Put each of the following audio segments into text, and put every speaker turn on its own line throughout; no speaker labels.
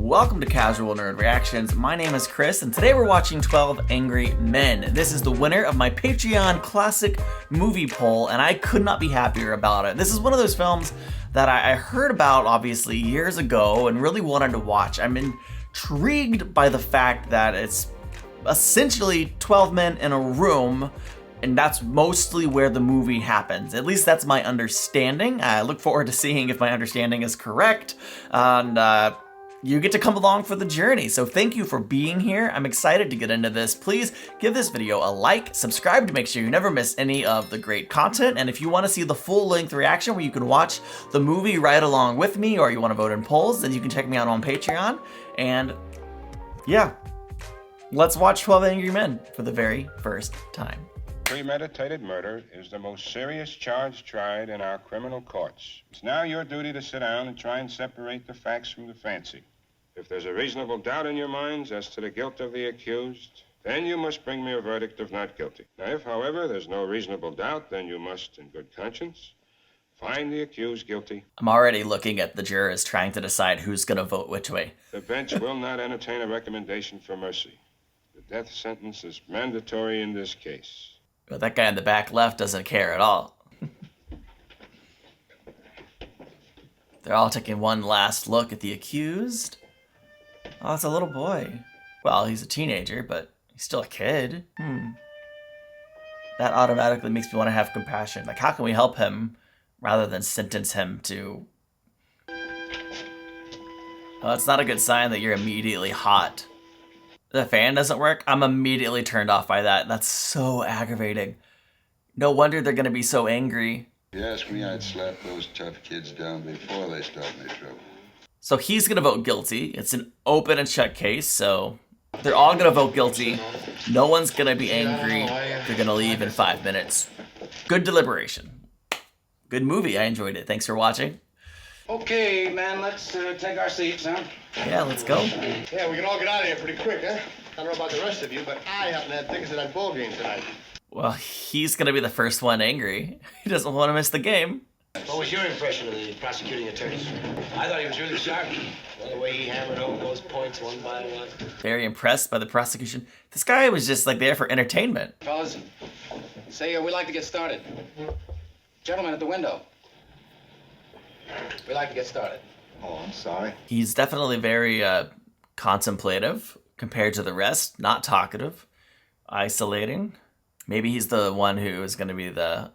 Welcome to Casual Nerd Reactions. My name is Chris, and today we're watching 12 Angry Men. This is the winner of my Patreon classic movie poll, and I could not be happier about it. This is one of those films that I heard about, obviously, years ago and really wanted to watch. I'm intrigued by the fact that it's essentially 12 men in a room, and that's mostly where the movie happens. At least that's my understanding. I look forward to seeing if my understanding is correct. And you get to come along for the journey. So thank you for being here. I'm excited to get into this. Please give this video a like, subscribe to make sure you never miss any of the great content. And if you want to see the full-length reaction where you can watch the movie right along with me, or you want to vote in polls, then you can check me out on Patreon. And yeah, let's watch 12 Angry Men for the very first time.
Premeditated murder is the most serious charge tried in our criminal courts. It's now your duty to sit down and try and separate the facts from the fancy. If there's a reasonable doubt in your minds as to the guilt of the accused, then you must bring me a verdict of not guilty. Now, if, however, there's no reasonable doubt, then you must, in good conscience, find the accused guilty.
I'm already looking at the jurors trying to decide who's gonna vote which way.
The bench will not entertain a recommendation for mercy. The death sentence is mandatory in this case.
But that guy in the back left doesn't care at all. They're all taking one last look at the accused. Oh, it's a little boy. Well, he's a teenager, but he's still a kid. That automatically makes me want to have compassion. Like, how can we help him rather than sentence him to... Oh, it's not a good sign that you're immediately hot. The fan doesn't work? I'm immediately turned off by that. That's so aggravating. No wonder they're gonna be so angry.
If you ask me, I'd slap those tough kids down before they start any trouble.
So he's gonna vote guilty. It's an open and shut case, so they're all gonna vote guilty. No one's gonna be angry. They're gonna leave in 5 minutes. Good deliberation. Good movie, I enjoyed it. Thanks for watching.
Okay, man, let's take our seats, huh?
Yeah, let's go.
Yeah, we can all get out of here pretty quick, huh? I don't know about the rest of you, but I happen to have tickets to that ball game tonight.
Well, he's gonna be the first one angry. He doesn't want to miss the game.
What was your impression of the prosecuting attorney?
I thought he was really sharp.
Well, the way he hammered home those points one by one.
Very impressed by the prosecution. This guy was just like there for entertainment.
Fellas, say we'd like to get started. Gentlemen at the window. We'd like to get started.
Oh, I'm sorry.
He's definitely very contemplative compared to the rest. Not talkative, isolating. Maybe he's the one who is going to be the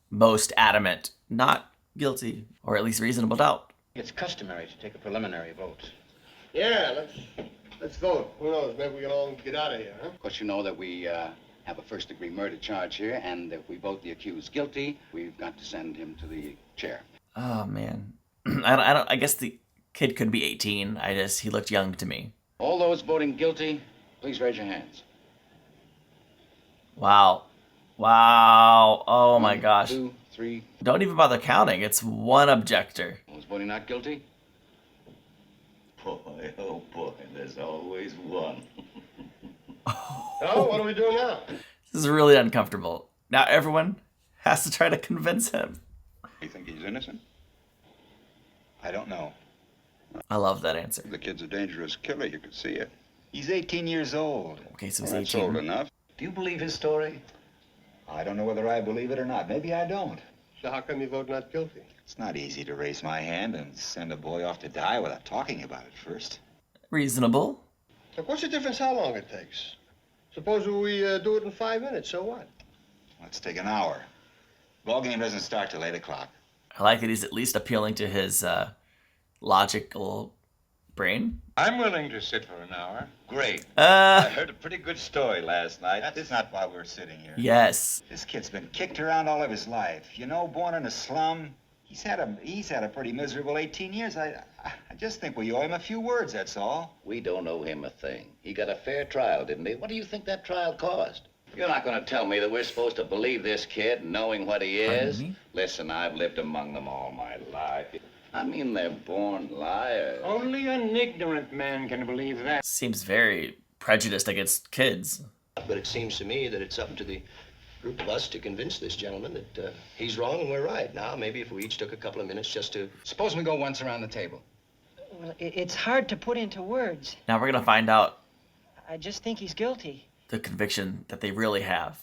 most adamant, not guilty, or at least reasonable doubt.
It's customary to take a preliminary vote.
Yeah, let's vote. Who knows, maybe we can all get out of here, huh?
Of course, you know that we have a first-degree murder charge here, and if we vote the accused guilty, we've got to send him to the chair.
Oh man, I guess the kid could be 18. He looked young to me.
All those voting guilty, please raise your hands.
Wow. Oh my gosh.
1, 2, 3.
Don't even bother counting. It's one objector.
Those voting not guilty?
Boy, oh boy, there's always one.
Oh, what are we doing now?
This is really uncomfortable. Now everyone has to try to convince him.
You think he's innocent?
I don't know.
I love that answer.
The kid's a dangerous killer. You could see it.
He's 18 years old.
Okay, so he's
Well, that's
18.
old enough.
Do you believe his story?
I don't know whether I believe it or not. Maybe I don't.
So how come you vote not guilty?
It's not easy to raise my hand and send a boy off to die without talking about it first.
Reasonable.
Look, what's the difference how long it takes? Suppose we do it in 5 minutes, so what?
Let's take an hour. Ball game doesn't start till 8 o'clock.
I like that he's at least appealing to his logical brain.
I'm willing to sit for an hour.
Great. I
Uh,
heard a pretty good story last night. That's not why we're sitting here.
yes.
This kid's been kicked around all of his life. You know, born in a slum. He's had a pretty miserable 18 years. I just think we owe him a few words, that's all.
We don't owe him a thing. He got a fair trial, didn't he? What do you think that trial cost? You're not going to tell me that we're supposed to believe this kid knowing what he is?
Pardon me?
Listen, I've lived among them all my life. I mean, they're born liars.
Only an ignorant man can believe that.
Seems very prejudiced against kids.
But it seems to me that it's up to the group of us to convince this gentleman that he's wrong and we're right. Now, maybe if we each took a couple of minutes just to...
Suppose we go once around the table.
Well, it's hard to put into words.
Now we're going to find out
I just think he's guilty.
the conviction that they really have.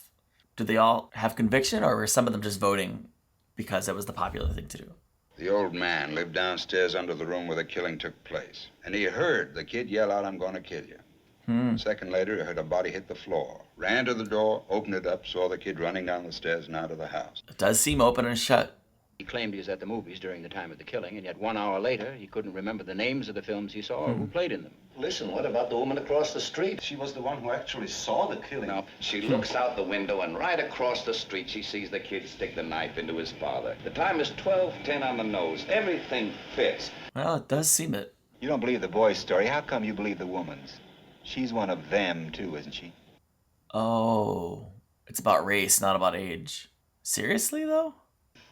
Do they all have conviction, or were some of them just voting because it was the popular thing to do?
The old man lived downstairs under the room where the killing took place. And he heard the kid yell out, "I'm going to kill you." A second later, he heard a body hit the floor. Ran to the door, opened it up, saw the kid running down the stairs and out of the house.
It does seem open and shut.
He claimed he was at the movies during the time of the killing, and yet 1 hour later, he couldn't remember the names of the films he saw or who played in them.
Listen, what about the woman across the street?
She was the one who actually saw the killing.
Now, she looks out the window, and right across the street, she sees the kid stick the knife into his father. The time is 12:10 on the nose. Everything fits.
Well, it does seem it.
You don't believe the boy's story. How come you believe the woman's? She's one of them, too, isn't she?
Oh, it's about race, not about age. Seriously, though?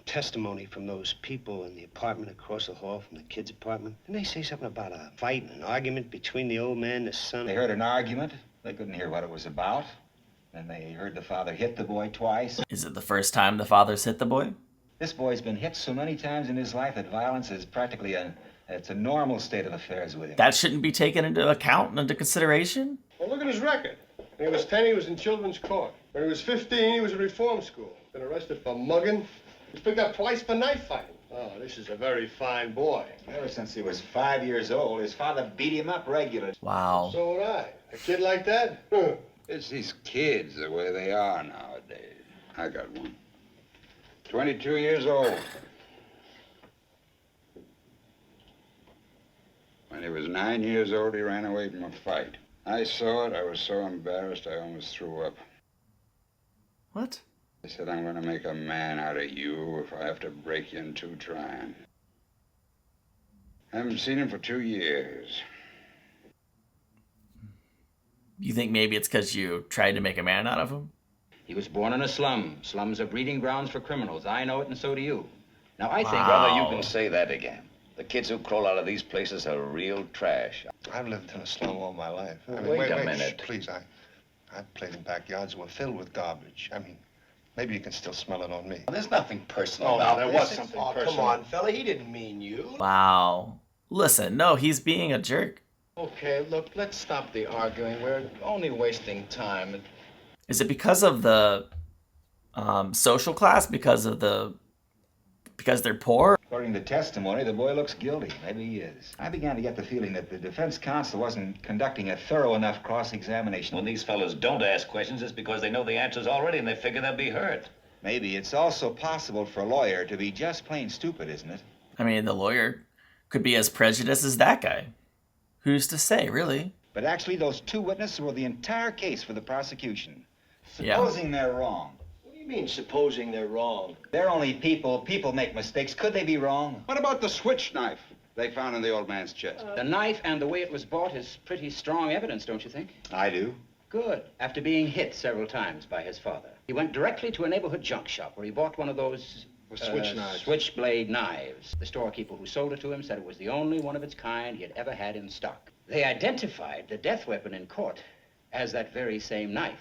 Testimony from those people in the apartment across the hall from the kid's apartment. Didn't they say something about a fight and an argument between the old man and the son?
They heard an argument. They couldn't hear what it was about. Then they heard the father hit the boy twice.
Is it the first time the father's hit the boy?
This boy's been hit so many times in his life that violence is practically it's a normal state of affairs with him.
That shouldn't be taken into account and into consideration?
Well, look at his record. When he was 10, he was in children's court. When he was 15, he was in reform school. Been arrested for mugging. He was picked up twice for knife fighting. Oh, this is a very fine boy.
Ever since he was 5 years old, his father beat him up regularly.
Wow.
So would I. A kid like that? Huh.
It's these kids the way they are nowadays. I got one. 22 years old. When he was 9 years old, he ran away from a fight. I saw it. I was so embarrassed I almost threw up.
What?
I said, "I'm going to make a man out of you if I have to break you in two trying." I haven't seen him for 2 years.
You think maybe it's because you tried to make a man out of him?
He was born in a slum. Slums are breeding grounds for criminals. I know it, and so do you. Now, I think...
Brother, you can say that again. The kids who crawl out of these places are real trash.
I've lived in a slum all my life. I mean,
Wait a minute.
Shh, please, I've played in backyards that were filled with garbage. I mean, maybe you can still smell it on me.
There's nothing personal
Oh,
about
there
this.
was something personal.
Come on, fella. He didn't mean you.
Wow. Listen, no, he's being a jerk.
Okay, look, let's stop the arguing. We're only wasting time.
Is it because of the social class? Because they're poor?
According to testimony, the boy looks guilty. Maybe he is. I began to get the feeling that the defense counsel wasn't conducting a thorough enough cross-examination.
When these fellows don't ask questions, it's because they know the answers already and they figure they'll be hurt.
Maybe it's also possible for a lawyer to be just plain stupid, isn't it?
I mean, the lawyer could be as prejudiced as that guy. Who's to say, really?
But actually, those two witnesses were the entire case for the prosecution.
Yeah.
Supposing they're wrong.
What do you mean, supposing they're wrong?
They're only people. People make mistakes. Could they be wrong?
What about the switch knife they found in the old man's chest?
The knife and the way it was bought is pretty strong evidence, don't you think?
I do.
Good. After being hit several times by his father, he went directly to a neighborhood junk shop where he bought one of those
switch knives.
Switchblade knives. The storekeeper who sold it to him said it was the only one of its kind he had ever had in stock. They identified the death weapon in court as that very same knife.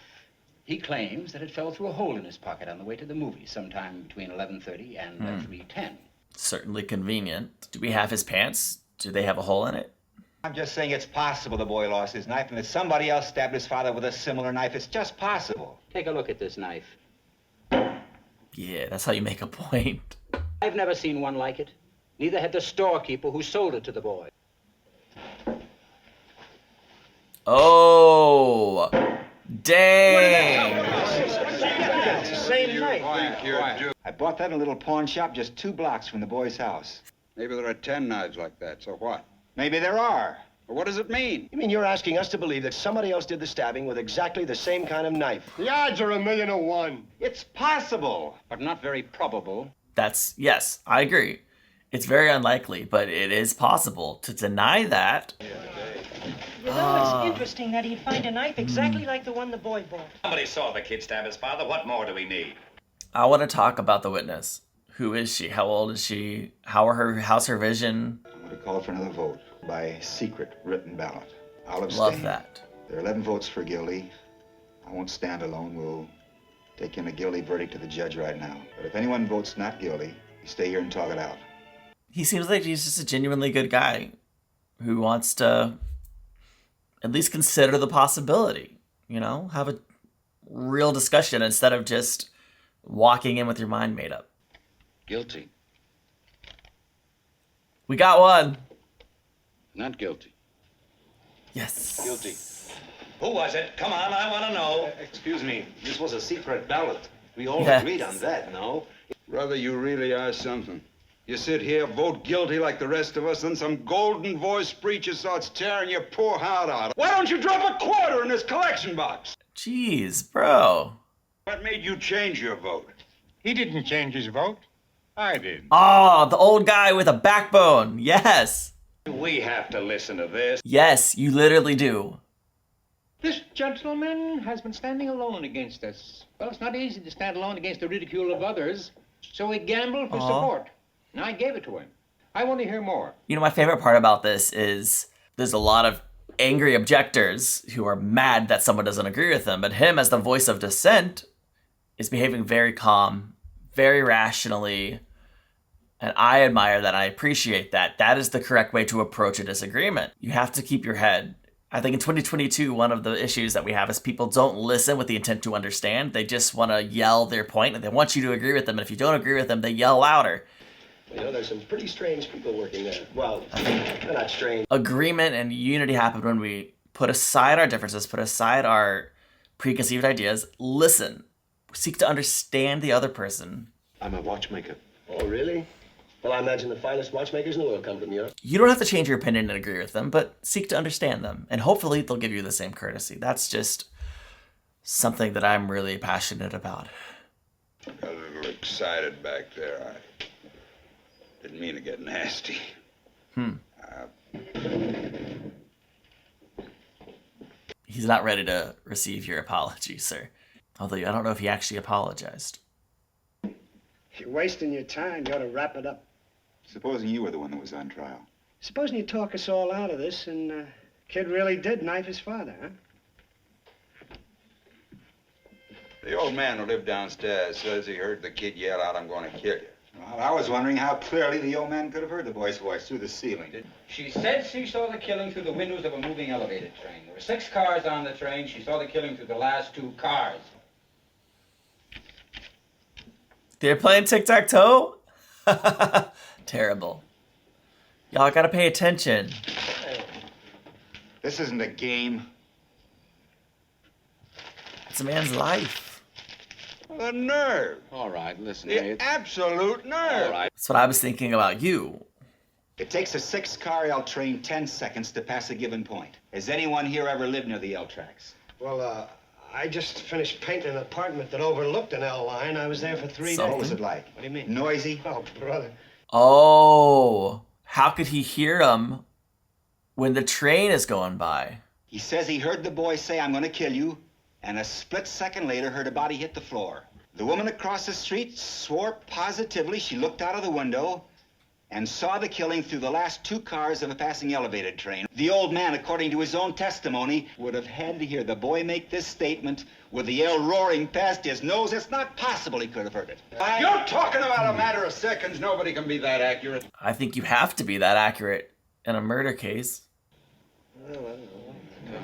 He claims that it fell through a hole in his pocket on the way to the movies sometime between 11:30 and 3:10.
Certainly convenient. Do we have his pants? Do they have a hole in it?
I'm just saying it's possible the boy lost his knife and that somebody else stabbed his father with a similar knife. It's just possible.
Take a look at this knife.
Yeah, that's how you make a point.
I've never seen one like it. Neither had the storekeeper who sold it to the boy.
Oh, dang.
It's the same knife.
I bought that in a little pawn shop just 2 blocks from the boy's house.
Maybe there are 10 knives like that, so what?
Maybe there are.
Well, what does it mean?
You mean you're asking us to believe that somebody else did the stabbing with exactly the same kind of knife?
The odds are 1,000,000 to 1.
It's possible.
But not very probable.
Yes, I agree. It's very unlikely, but it is possible. To deny that...
You know, it's interesting that he'd find a knife exactly like the one the boy bought.
Somebody saw the kid stab his father. What more do we need?
I want to talk about the witness. Who is she? How old is she? How's her vision?
I'm going to call for another vote by secret written ballot. I'll abstain.
Love that.
There are 11 votes for guilty. I won't stand alone. We'll take in a guilty verdict to the judge right now. But if anyone votes not guilty, you stay here and talk it out.
He seems like he's just a genuinely good guy who wants to at least consider the possibility, have a real discussion instead of just walking in with your mind made up.
Guilty.
We got one.
Not guilty.
Yes.
Guilty.
Who was it? Come on, I want to know.
Excuse me, this was a secret ballot. We all
Yes.
agreed on that, no?
Brother, you really are something. You sit here, vote guilty like the rest of us, then some golden-voiced preacher starts tearing your poor heart out. Why don't you drop a quarter in this collection box?
Jeez, bro.
What made you change your vote?
He didn't change his vote. I did.
Oh, the old guy with a backbone. Yes.
We have to listen to this.
Yes, you literally do.
This gentleman has been standing alone against us. Well, it's not easy to stand alone against the ridicule of others, so he gambled for support. And I gave it to him. I want to hear more.
My favorite part about this is there's a lot of angry objectors who are mad that someone doesn't agree with them, but him as the voice of dissent is behaving very calm, very rationally, and I admire that. I appreciate that. That is the correct way to approach a disagreement. You have to keep your head. I think in 2022, one of the issues that we have is people don't listen with the intent to understand. They just want to yell their point, and they want you to agree with them, and if you don't agree with them, they yell louder.
There's some pretty strange people working there. Well, they're not strange.
Agreement and unity happen when we put aside our differences, put aside our preconceived ideas, listen, seek to understand the other person.
I'm a watchmaker.
Oh, really? Well, I imagine the finest watchmakers in the world come from Europe.
You don't have to change your opinion and agree with them, but seek to understand them. And hopefully they'll give you the same courtesy. That's just something that I'm really passionate about.
Got a little excited back there. I didn't mean to get nasty.
He's not ready to receive your apology, sir. Although I don't know if he actually apologized.
If you're wasting your time, you ought to wrap it up.
Supposing you were the one that was on trial.
Supposing you talk us all out of this and kid really did knife his father, huh?
The old man who lived downstairs says he heard the kid yell out, "I'm going to kill you."
Well, I was wondering how clearly the old man could have heard the boy's voice through the ceiling.
She said she saw the killing through the windows of a moving elevated train. There were 6 cars on the train. She saw the killing through the last 2 cars.
They're playing tic-tac-toe? Terrible. Y'all gotta pay attention.
This isn't a game.
It's a man's life.
The nerve.
All right, listen,
The absolute nerve.
All right.
That's what I was thinking about you.
It takes a 6-car L train 10 seconds to pass a given point. Has anyone here ever lived near the L tracks?
Well, I just finished painting an apartment that overlooked an L line. I was there for 3 days.
What was it like?
What do you mean?
Noisy?
Oh, brother.
Oh, how could he hear him when the train is going by?
He says he heard the boy say, "I'm going to kill you," and a split second later heard a body hit the floor. The woman across the street swore positively she looked out of the window and saw the killing through the last 2 cars of a passing elevated train. The old man, according to his own testimony, would have had to hear the boy make this statement with the L roaring past his nose. It's not possible he could have heard it.
You're talking about a matter of seconds. Nobody can be that accurate.
I think you have to be that accurate in a murder case.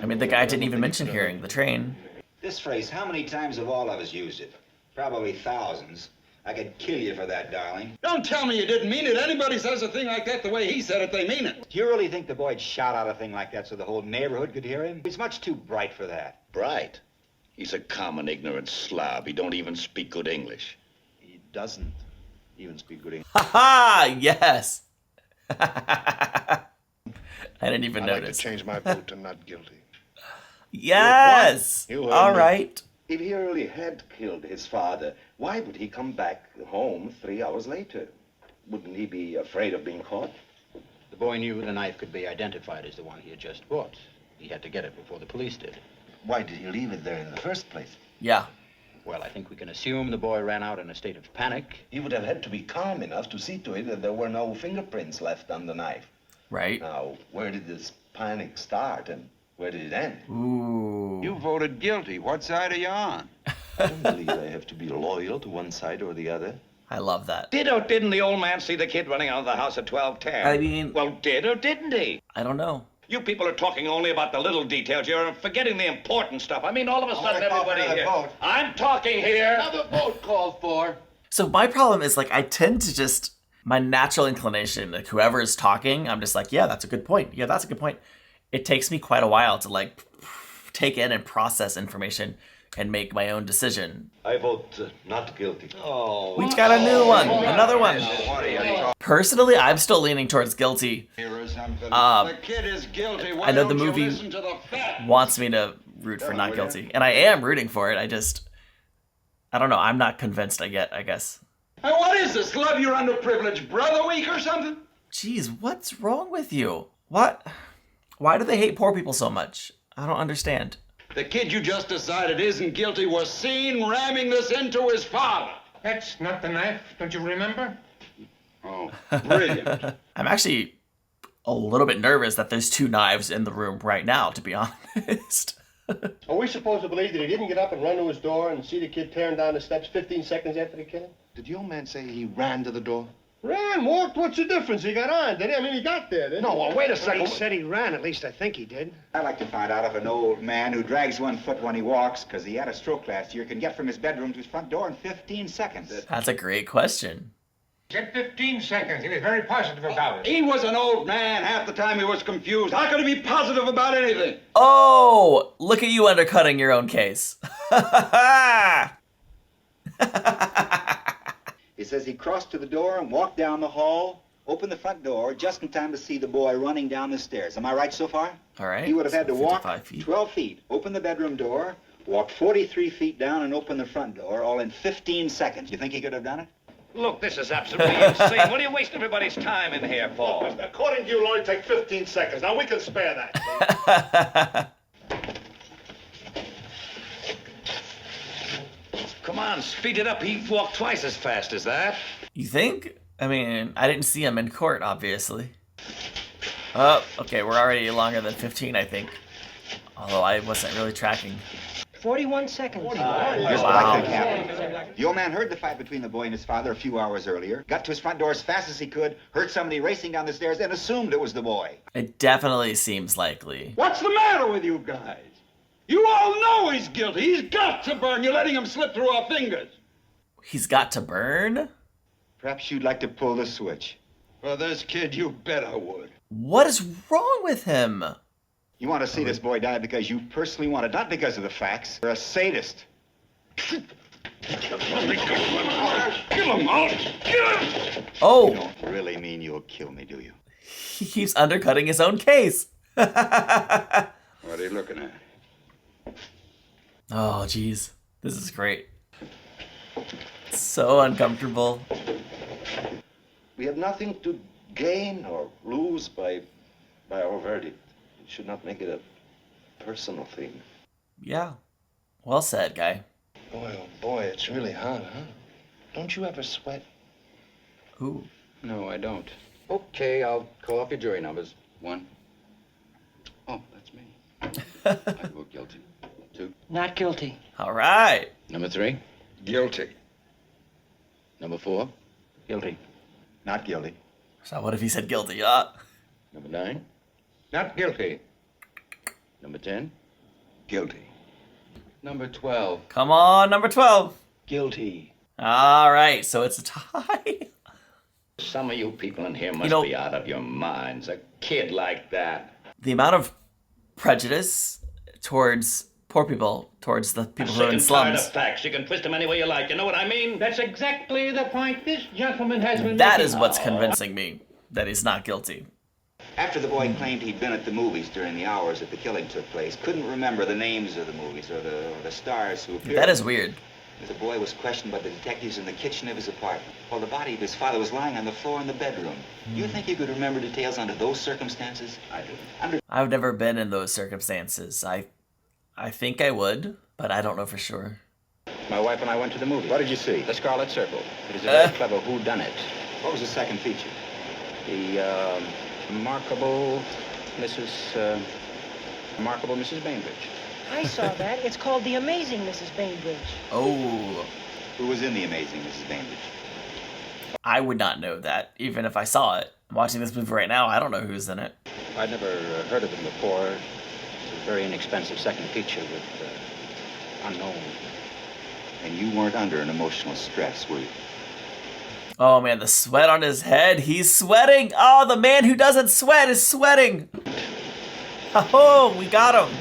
I mean, the guy didn't even mention hearing the train.
This phrase, how many times have all of us used it? Probably thousands. I could kill you for that, darling.
Don't tell me you didn't mean it. Anybody says a thing like that the way he said it, they mean it.
Do you really think the boy'd shout out a thing like that so the whole neighborhood could hear him? He's much too bright for that.
Bright? He's a common, ignorant slob. He don't even speak good English.
He doesn't even speak good English.
Ha ha! Yes! I didn't even
I'd
notice.
like to change my vote to not guilty.
Yes!
You heard
All
me.
right.
If he really had killed his father, why would he come back home 3 hours later? Wouldn't he be afraid of being caught?
The boy knew the knife could be identified as the one he had just bought. He had to get it before the police did.
Why did he leave it there in the first place?
Yeah.
Well, I think we can assume the boy ran out in a state of panic.
He would have had to be calm enough to see to it that there were no fingerprints left on the knife.
Right?
Now, where did this panic start and where did it end?
Ooh.
You voted guilty. What side are you on?
I don't believe I have to be loyal to one side or the other.
I love that.
Did or didn't the old man see the kid running out of the house at 12:10?
I mean...
Well, did or didn't he?
I don't know.
You people are talking only about the little details. You're forgetting the important stuff. I mean, all of a sudden, everybody here...
Vote.
I'm talking here.
Another vote called for.
So my problem is, like, I tend to just... My natural inclination, like, whoever is talking, I'm just like, yeah, that's a good point. Yeah, that's a good point. It takes me quite a while to, like, take in and process information and make my own decision.
I vote not guilty.
Oh.
We got a new one. Another one. Personally, I'm still leaning towards guilty.
The kid is guilty. Why
I know the
don't you
movie
listen to the facts?
wants me to root for not guilty. And I am rooting for it. I don't know. I'm not convinced I guess.
Hey, what is this? Love your underprivileged brother week or something?
Jeez, what's wrong with you? What? Why do they hate poor people so much? I don't understand.
The kid you just decided isn't guilty was seen ramming this into his father.
That's not the knife, don't you remember?
Oh, brilliant.
I'm actually a little bit nervous that there's 2 knives in the room right now, to be honest.
Are we supposed to believe that he didn't get up and run to his door and see the kid tearing down the steps 15 seconds after the killing?
Did the old man say he ran to the door?
Ran, walked, what's the difference? He got on, did he? I mean, he got there, didn't he?
No, well, wait a
Well,
second.
he said he ran. At least I think he did.
I'd like to find out if an old man who drags one foot when he walks, because he had a stroke last year, can get from his bedroom to his front door in 15 seconds.
That's a great question.
Said 15 seconds. He was very positive about it.
He was an old man. Half the time he was confused. How could he be positive about anything?
Oh, look at you undercutting your own case.
He says he crossed to the door and walked down the hall, opened the front door, just in time to see the boy running down the stairs. Am I right so far?
All right.
He would have had to walk
55 feet.
12 feet, open the bedroom door, walk 43 feet down, and open the front door, all in 15 seconds. You think he could have done it?
Look, this is absolutely insane. What are you wasting everybody's time in here for?
According to you, it'll only take 15 seconds. Now, we can spare that.
Come on, speed it up. He walked twice as fast as that.
You think? I mean, I didn't see him in court, obviously. Oh, okay, we're already longer than 15, I think. Although I wasn't really tracking.
41 seconds.
Here's what I think happened. The old man heard the fight between the boy and his father a few hours earlier, got to his front door as fast as he could, heard somebody racing down the stairs, and assumed it was the boy.
It definitely seems likely.
What's the matter with you guys? You all know he's guilty. He's got to burn. You're letting him slip through our fingers.
He's got to burn?
Perhaps you'd like to pull the switch.
For this kid, you bet I would.
What is wrong with him?
You want to see this boy die because you personally want it, not because of the facts. You're a sadist.
Kill him, Alt. Kill him.
Oh.
You don't really mean you'll kill me, do you?
He keeps undercutting his own case.
What are you looking at?
Oh, jeez. This is great. It's so uncomfortable.
We have nothing to gain or lose by our verdict. We should not make it a personal thing.
Yeah. Well said, guy.
Boy, oh boy, it's really hot, huh? Don't you ever sweat?
Ooh.
No, I don't. Okay, I'll call off your jury numbers. 1. Oh, that's me. I vote guilty. 2.
Not guilty.
All right.
Number 3.
Guilty.
Number 4. Guilty.
Not guilty.
So what if he said guilty?
Number 9.
Not guilty.
Number 10.
Guilty.
Number 12.
Come on, number 12.
Guilty.
All right, so it's a tie.
Some of you people in here must
know,
be out of your minds. A kid like that.
The amount of prejudice towards poor people, towards the people who are in
I'm sick and tired
slums.
of facts. You can twist them any way you like. You know what I mean?
That's exactly the point this gentleman has been
That
making.
is what's convincing me that he's not guilty.
After the boy claimed he'd been at the movies during the hours that the killing took place, couldn't remember the names of the movies or the stars who appeared.
That is weird.
The boy was questioned by the detectives in the kitchen of his apartment, while the body of his father was lying on the floor in the bedroom. Do you think you could remember details under those circumstances? I do.
I've never been in those circumstances. I think I would, but I don't know for sure.
My wife and I went to the movie.
What did you see?
The Scarlet Circle. It is a very clever whodunit.
What was the second feature?
The remarkable Mrs. Bainbridge.
I saw that. It's called The Amazing Mrs. Bainbridge.
Oh.
Who was in The Amazing Mrs. Bainbridge?
I would not know that, even if I saw it. I'm watching this movie right now, I don't know who's in it.
I'd never heard of him before. It's a very inexpensive second feature with unknown.
And you weren't under an emotional stress, were you?
Oh man, the sweat on his head. He's sweating. Oh, the man who doesn't sweat is sweating. Oh, we got him.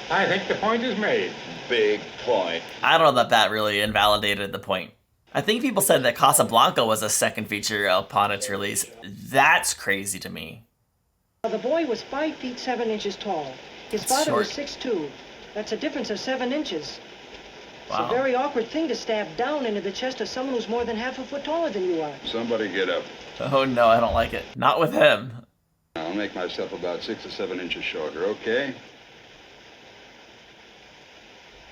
I think the point is made.
Big point.
I don't know that really invalidated the point. I think people said that Casablanca was a second feature upon its release. That's crazy to me.
The boy was 5 feet 7 inches tall. His father was
short.
6'2". That's a difference of 7 inches.
Wow.
It's a very awkward thing to stab down into the chest of someone who's more than half a foot taller than you are.
Somebody get up.
Oh no, I don't like it. Not with him.
I'll make myself about 6 or 7 inches shorter, okay?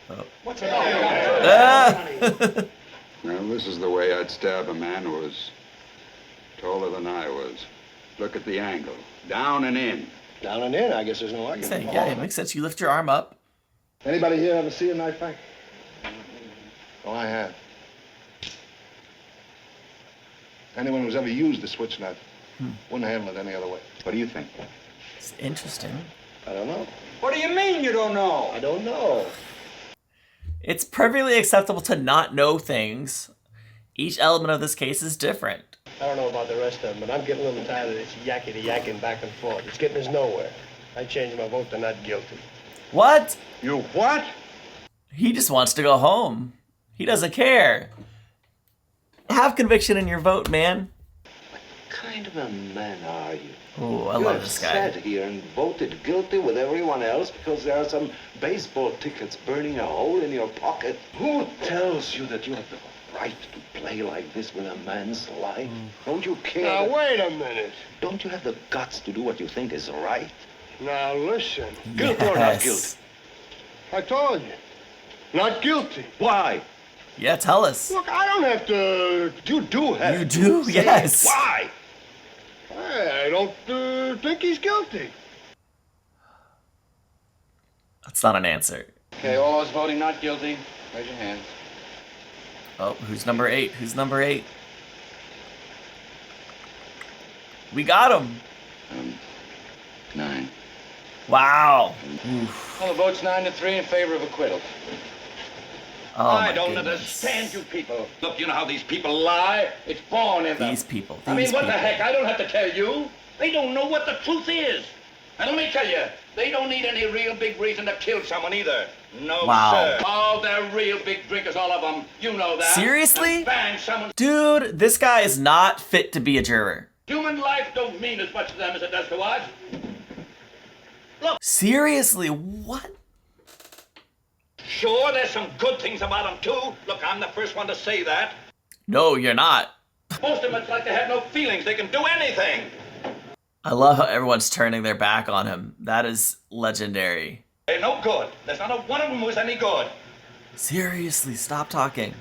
Oh.
What's it
Now, this is the way I'd stab a man who was taller than I was. Look at the angle. Down and in.
Down and in, I guess there's no argument.
Yeah, it makes sense. You lift your arm up.
Anybody here ever see a knife fight? Oh, I have. Anyone who's ever used a switch knife wouldn't handle it any other way.
What do you think?
It's interesting.
I don't know.
What do you mean you don't know?
I don't know.
It's perfectly acceptable to not know things. Each element of this case is different.
I don't know about the rest of them, but I'm getting a little tired of this yakety-yakking back and forth. It's getting us nowhere. I changed my vote to not guilty.
What?
You what?
He just wants to go home. He doesn't care. Have conviction in your vote, man.
What kind of a man are you?
Ooh, I
You
love
have
this guy.
sat here and voted guilty with everyone else because there are some baseball tickets burning a hole in your pocket. Who tells you that you have the right to play like this with a man's life? Don't you care?
Now, wait a minute.
Don't you have the guts to do what you think is right?
Now, listen.
Guilty or not guilty?
I told you. Not guilty.
Why?
Yeah, tell us.
Look, I don't have to... You do have
You
to.
do?
say
Yes.
it. Why? I don't think he's guilty.
That's not an answer.
Okay, all those voting not guilty, raise your hands.
Oh, who's number 8? Who's number 8? We got him.
9.
Wow. Oof.
Well, the vote's 9-3 in favor of acquittal.
Oh,
I
my
don't
goodness.
understand you people. Look, you know how these people lie? It's born in them.
These people.
I mean,
these
what the
people.
heck? I don't have to tell you. They don't know what the truth is. And let me tell you, they don't need any real big reason to kill someone either. No,
Wow.
sir. Oh, they're real big drinkers, all of them. You know that.
Seriously?
And bang, someone.
Dude, this guy is not fit to be a juror.
Human life don't mean as much to them as it does to us. Look.
Seriously, what?
Sure, there's some good things about them, too. Look, I'm the first one to say that.
No, you're not.
Most of them, it's like they have no feelings. They can do anything.
I love how everyone's turning their back on him. That is legendary.
They're no good. There's not a one of them who's any good.
Seriously, stop talking.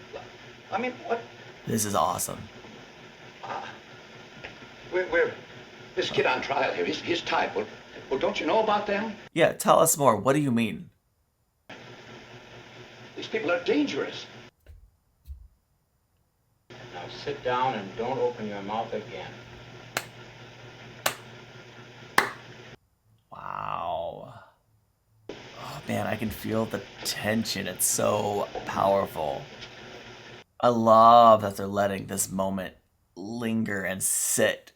I mean, what?
This is awesome.
We're this kid on trial here. His type. Well, don't you know about them?
Yeah, tell us more. What do you mean?
These people are dangerous.
Now sit down and don't open your mouth again.
Wow. Oh man, I can feel the tension. It's so powerful. I love that they're letting this moment linger and sit.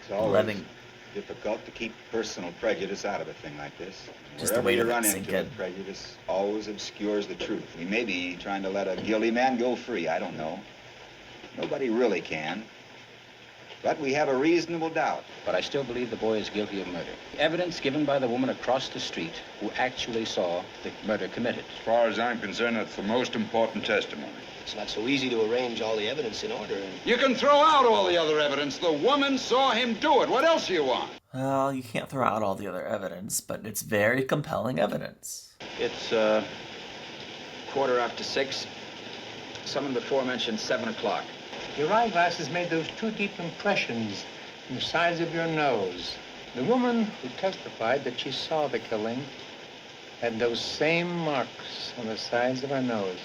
It's always
Letting
difficult to keep personal prejudice out of a thing like this.
Just the
Wherever
weight
you
of it
run
sink
into
in.
it, prejudice always obscures the truth. We may be trying to let a guilty man go free. I don't know. Nobody really can. But we have a reasonable doubt.
But I still believe the boy is guilty of murder. Evidence given by the woman across the street who actually saw the murder committed.
As far as I'm concerned, that's the most important testimony.
It's not so easy to arrange all the evidence in order.
You can throw out all the other evidence. The woman saw him do it. What else do you want?
Well, you can't throw out all the other evidence, but it's very compelling evidence.
It's 6:15. Some of the aforementioned 7 o'clock.
Your eyeglasses made those 2 deep impressions in the sides of your nose. The woman who testified that she saw the killing had those same marks on the sides of her nose.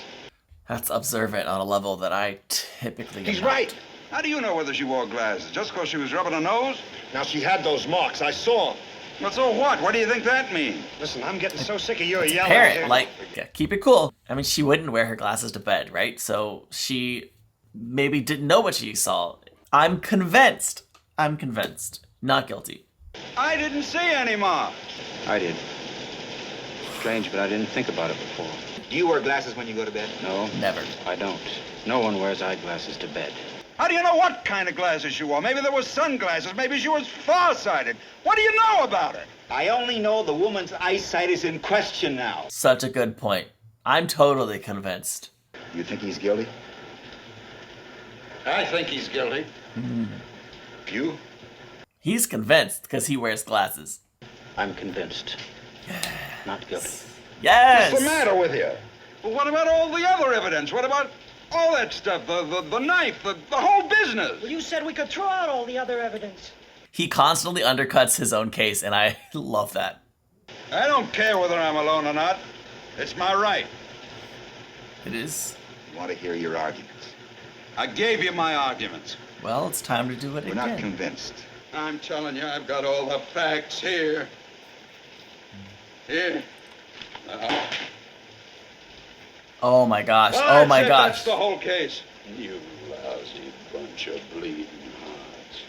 That's observant on a level that I typically
He's
am not.
right. How do you know whether she wore glasses? Just because she was rubbing her nose?
Now, she had those marks. I saw them.
Well, so what? What do you think that means?
Listen, I'm getting so sick of your yelling.
Parent, like, yeah, keep it cool. I mean, she wouldn't wear her glasses to bed, right? So she maybe didn't know what she saw. I'm convinced. Not guilty.
I didn't see any marks.
I did. Strange, but I didn't think about it before.
Do you wear glasses when you go to bed?
No.
Never.
I don't. No one wears eyeglasses to bed.
How do you know what kind of glasses she wore? Maybe there were sunglasses. Maybe she was farsighted. What do you know about it?
I only know the woman's eyesight is in question now.
Such a good point. I'm totally convinced.
You think he's guilty?
I think he's guilty.
You?
He's convinced because he wears glasses.
I'm convinced. Not guilty.
Yes!
What's the matter with you? Well, what about all the other evidence? What about all that stuff? The knife, the whole business?
Well, you said we could throw out all the other evidence.
He constantly undercuts his own case, and I love that.
I don't care whether I'm alone or not. It's my right.
It is.
I want to hear your arguments. I gave you my arguments.
Well, it's time to do it
We're
again.
not convinced. I'm telling you, I've got all the facts here. Here.
Oh my gosh.
Well,
Oh my
that's it.
gosh.
That's the whole case.
You lousy bunch of bleeding hearts.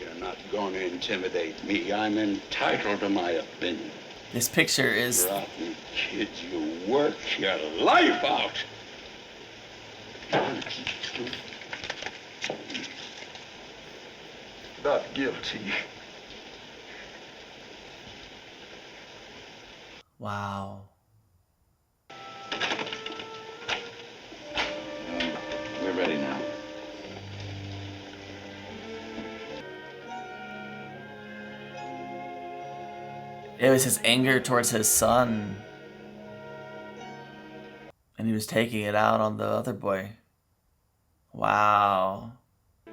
You're not going to intimidate me. I'm entitled to my opinion.
This picture is...
Rotten kids, you work your life out. Not guilty.
Wow.
We're ready now.
It was his anger towards his son. And he was taking it out on the other boy. Wow.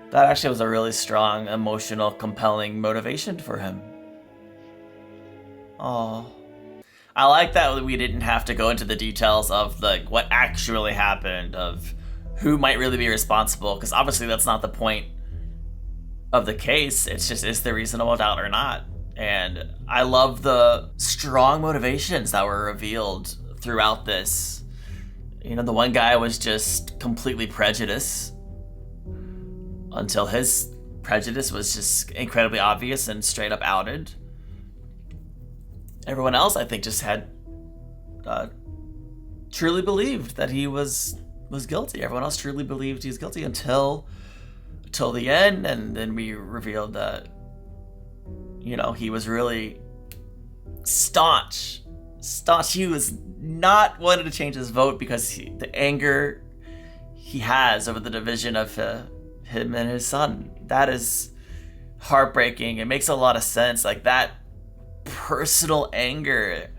That actually was a really strong, emotional, compelling motivation for him. Oh. I like that we didn't have to go into the details of like what actually happened, of who might really be responsible, because obviously that's not the point of the case. It's just, is there reasonable doubt or not? And I love the strong motivations that were revealed throughout this. You know, the one guy was just completely prejudiced until his prejudice was just incredibly obvious and straight up outed. Everyone else, I think, just had truly believed that he was guilty. Everyone else truly believed he was guilty until the end, and then we revealed that, you know, he was really staunch. He was not wanting to change his vote because the anger he has over the division of him and his son. That is heartbreaking. It makes a lot of sense. Like, that personal anger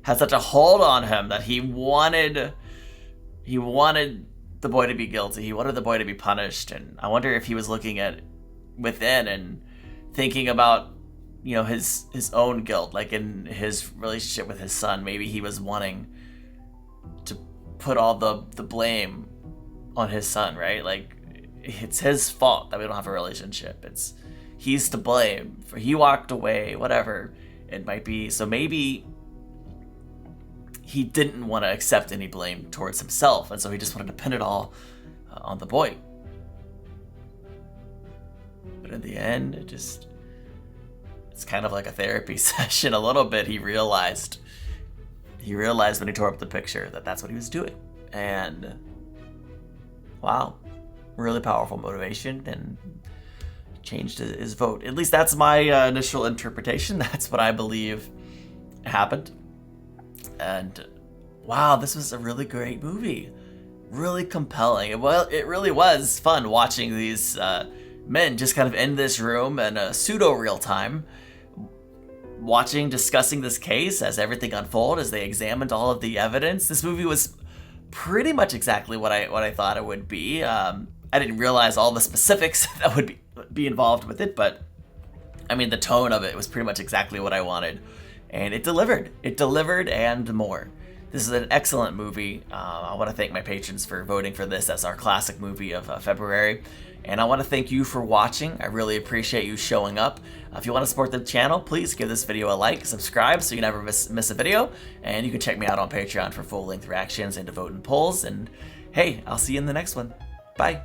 had such a hold on him that he wanted the boy to be guilty. He wanted the boy to be punished. And I wonder if he was looking at within and thinking about, you know, his own guilt, like in his relationship with his son. Maybe he was wanting to put all the blame on his son, right? Like, it's his fault that we don't have a relationship. He's to blame for he walked away, whatever it might be. So maybe he didn't want to accept any blame towards himself, and so he just wanted to pin it all on the boy. But in the end, it's kind of like a therapy session a little bit. He realized when he tore up the picture that that's what he was doing. And wow, really powerful motivation, and changed his vote. At least that's my initial interpretation. That's what I believe happened. And wow, this was a really great movie. Really compelling. Well, it really was fun watching these men just kind of in this room in a pseudo real time, discussing this case as everything unfolded, as they examined all of the evidence. This movie was pretty much exactly what I thought it would be. I didn't realize all the specifics that would be involved with it, but I mean, the tone of it was pretty much exactly what I wanted, and it delivered. It delivered and more. This is an excellent movie. I want to thank my patrons for voting for this as our classic movie of February. And I want to thank you for watching. I really appreciate you showing up. If you want to support the channel, please give this video a like, subscribe so you never miss a video. And you can check me out on Patreon for full-length reactions and to vote in polls. And hey, I'll see you in the next one. Bye.